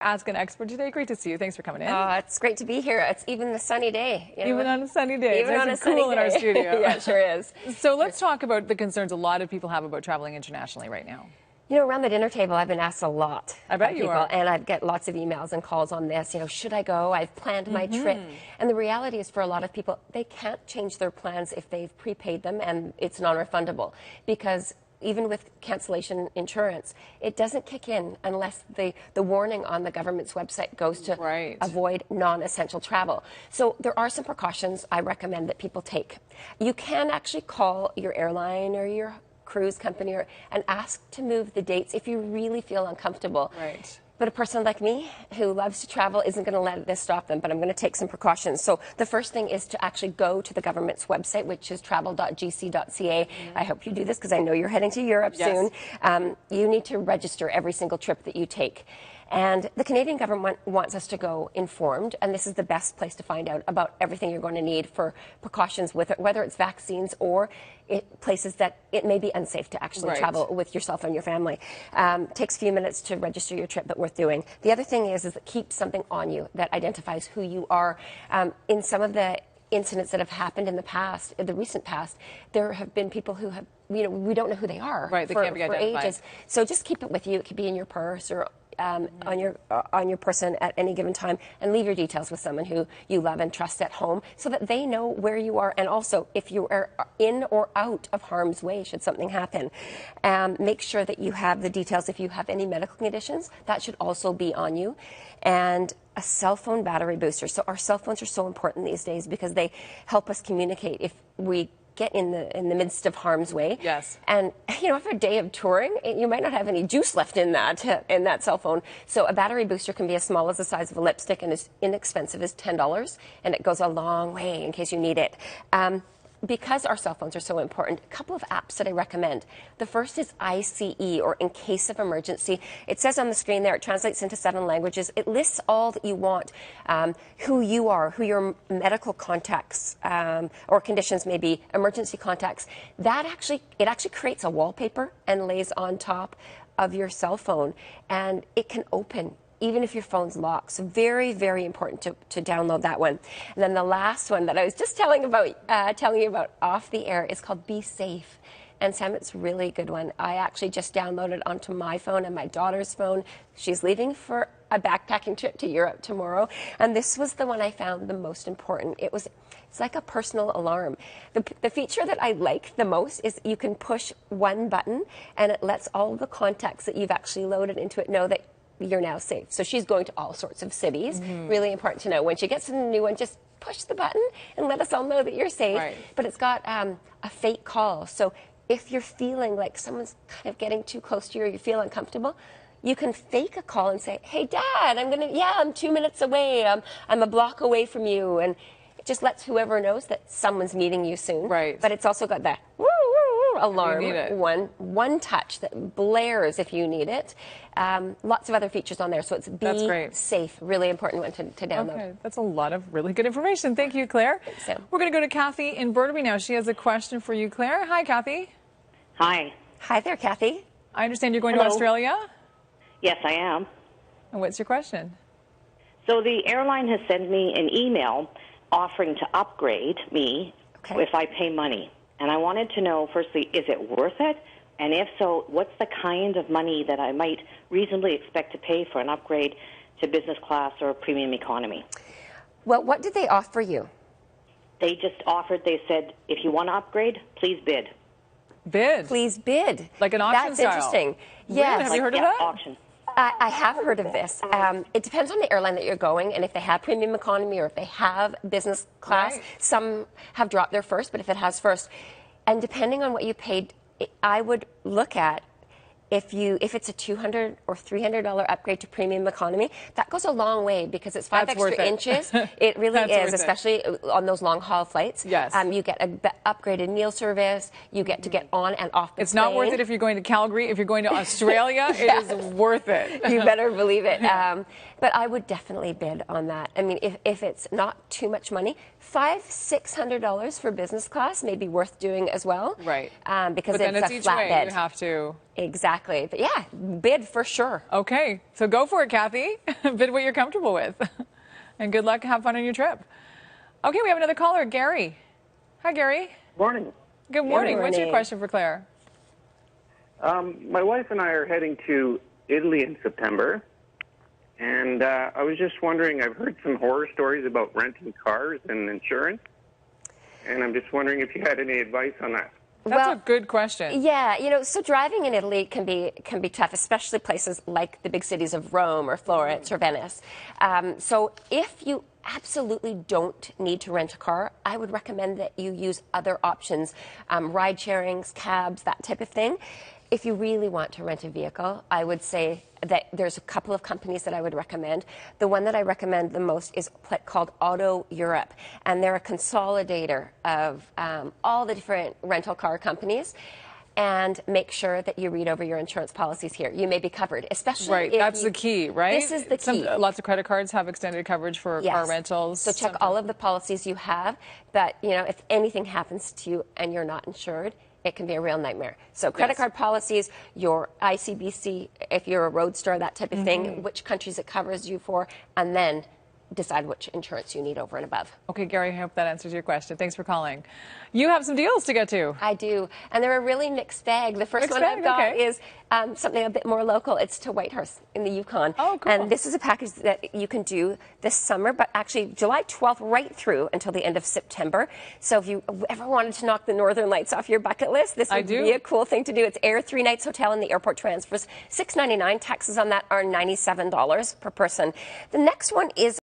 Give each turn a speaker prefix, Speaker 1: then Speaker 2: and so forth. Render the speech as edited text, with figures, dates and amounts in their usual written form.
Speaker 1: Ask an Expert today. Great to see you. Thanks for coming in.
Speaker 2: It's great to be here. It's even a sunny day. You know?
Speaker 1: Even on a sunny day.
Speaker 2: Even
Speaker 1: it's
Speaker 2: on
Speaker 1: nice
Speaker 2: a
Speaker 1: and cool
Speaker 2: sunny
Speaker 1: in our
Speaker 2: day.
Speaker 1: studio.
Speaker 2: Yeah, it sure is.
Speaker 1: So let's talk about the concerns a lot of people have about traveling internationally right now.
Speaker 2: You know, around the dinner table, I've been asked a lot.
Speaker 1: I bet you are.
Speaker 2: And I get lots of emails and calls on this. You know, should I go? I've planned my trip. And the reality is for a lot of people, they can't change their plans if they've prepaid them and it's non-refundable. Because even with cancellation insurance, it doesn't kick in unless the warning on the government's website goes to avoid non-essential travel. So there are some precautions I recommend that people take. You can actually call your airline or your cruise company and ask to move the dates if you really feel uncomfortable.
Speaker 1: Right.
Speaker 2: But a person like me who loves to travel isn't going to let this stop them, but I'm going to take some precautions. So the first thing is to actually go to the government's website, which is travel.gc.ca. I hope you do this because I know you're heading to Europe soon. You need to register every single trip that you take. And the Canadian government wants us to go informed, and this is the best place to find out about everything you're going to need for precautions with it, whether it's vaccines or places that it may be unsafe to actually travel with yourself and your family. Takes a few minutes to register your trip, but worth doing. The other thing is that keep something on you that identifies who you are. In some of the incidents that have happened in the past, in the recent past, there have been people who have, you know, we don't know who they are
Speaker 1: they can't be identified.
Speaker 2: ages. So just keep it with you. It could be in your purse or on your person at any given time, and leave your details with someone who you love and trust at home so that they know where you are, and also if you are in or out of harm's way should something happen. Make sure that you have the details. If you have any medical conditions, that should also be on you. And a cell phone battery booster. So our cell phones are so important these days because they help us communicate if we get in the midst of harm's way.
Speaker 1: Yes.
Speaker 2: And you know, after a day of touring, you might not have any juice left in that cell phone. So a battery booster can be as small as the size of a lipstick and as inexpensive as $10, and it goes a long way in case you need it. Because our cell phones are so important, a couple of apps that I recommend. The first is ICE, or In Case of Emergency. It says on the screen there, it translates into 7 languages. It lists all that you want, who you are, who your medical contacts or conditions may be, emergency contacts. It actually creates a wallpaper and lays on top of your cell phone, and it can open even if your phone's locked. So very, very important to download that one. And then the last one that I was just telling you about off the air is called Be Safe. And Sam, it's a really good one. I actually just downloaded onto my phone and my daughter's phone. She's leaving for a backpacking trip to Europe tomorrow. And this was the one I found the most important. It's like a personal alarm. The feature that I like the most is you can push one button and it lets all the contacts that you've actually loaded into it know that you're now safe. So she's going to all sorts of cities. Really important to know. When she gets to the new one, just push the button and let us all know that you're safe. But it's got a fake call. So if you're feeling like someone's kind of getting too close to you or you feel uncomfortable, you can fake a call and say, "Hey, Dad, I'm 2 minutes away. I'm a block away from you." And it just lets whoever knows that someone's meeting you soon. But it's also got that woo, woo, woo alarm, one touch that blares if you need it. Lots of other features on there, so it's Be Safe. Really important one to download.
Speaker 1: Okay, that's a lot of really good information. Thank you, Claire.
Speaker 2: So,
Speaker 1: we're going to go to Kathy in Burnaby now. She has a question for you, Claire. Hi, Kathy.
Speaker 3: Hi.
Speaker 2: Hi there, Kathy.
Speaker 1: I understand you're going to Australia?
Speaker 3: Yes, I am.
Speaker 1: And what's your question?
Speaker 3: So the airline has sent me an email offering to upgrade me if I pay money. And I wanted to know, firstly, is it worth it? And if so, what's the kind of money that I might reasonably expect to pay for an upgrade to business class or premium economy?
Speaker 2: Well, what did they offer you?
Speaker 3: They just offered, they said, if you want to upgrade, please bid.
Speaker 1: Bid?
Speaker 2: Please bid.
Speaker 1: Like an auction style?
Speaker 2: That's interesting.
Speaker 1: Yes. Have you heard of that?
Speaker 3: Auction.
Speaker 2: I have heard of this. It depends on the airline that you're going, and if they have premium economy or if they have business class. Some have dropped their first, but if it has first, and depending on what you paid, I would look at if it's a $200 or $300 upgrade to premium economy, that goes a long way because it's 5 extra inches. It really is, especially on those long haul flights.
Speaker 1: Yes.
Speaker 2: You get an upgraded meal service. You get to get on and off the
Speaker 1: It's
Speaker 2: plane.
Speaker 1: not worth it if you're going to Calgary. If you're going to Australia, it is worth it.
Speaker 2: You better believe it. But I would definitely bid on that. I mean, if it's not too much money, $500-600 for business class may be worth doing as well.
Speaker 1: Right.
Speaker 2: Because
Speaker 1: but then
Speaker 2: it's
Speaker 1: each
Speaker 2: a flat
Speaker 1: way.
Speaker 2: bed.
Speaker 1: You have to.
Speaker 2: Exactly. Exactly. But yeah, bid for sure.
Speaker 1: Okay, so go for it, Kathy. Bid what you're comfortable with. And good luck. Have fun on your trip. Okay, we have another caller, Gary. Hi, Gary.
Speaker 4: Morning.
Speaker 1: Good morning. What's your question for Claire?
Speaker 4: My wife and I are heading to Italy in September, and I was just wondering, I've heard some horror stories about renting cars and insurance, and I'm just wondering if you had any advice on that.
Speaker 1: That's a good question.
Speaker 2: Yeah, so driving in Italy can be tough, especially places like the big cities of Rome or Florence or Venice. So if you absolutely don't need to rent a car, I would recommend that you use other options, ride sharings, cabs, that type of thing. If you really want to rent a vehicle, I would say that there's a couple of companies that I would recommend. The one that I recommend the most is called Auto Europe, and they're a consolidator of all the different rental car companies. And make sure that you read over your insurance policies here. You may be covered, especially if
Speaker 1: that's the key, right?
Speaker 2: This is the key.
Speaker 1: Lots of credit cards have extended coverage for car rentals.
Speaker 2: So check all of the policies you have. But if anything happens to you and you're not insured, it can be a real nightmare. So credit card policies, your ICBC, if you're a roadster, that type of thing, which countries it covers you for, and then decide which insurance you need over and above.
Speaker 1: Okay, Gary, I hope that answers your question. Thanks for calling. You have some deals to get to.
Speaker 2: I do, and they're a really mixed bag. The first one I've got is something a bit more local. It's to Whitehorse in the Yukon.
Speaker 1: Oh, cool.
Speaker 2: And this is a package that you can do this summer, but actually July 12th right through until the end of September. So if you ever wanted to knock the Northern Lights off your bucket list, this would be a cool thing to do. It's Air 3 nights hotel and the airport transfers, $6.99. Taxes on that are $97 per person. The next one is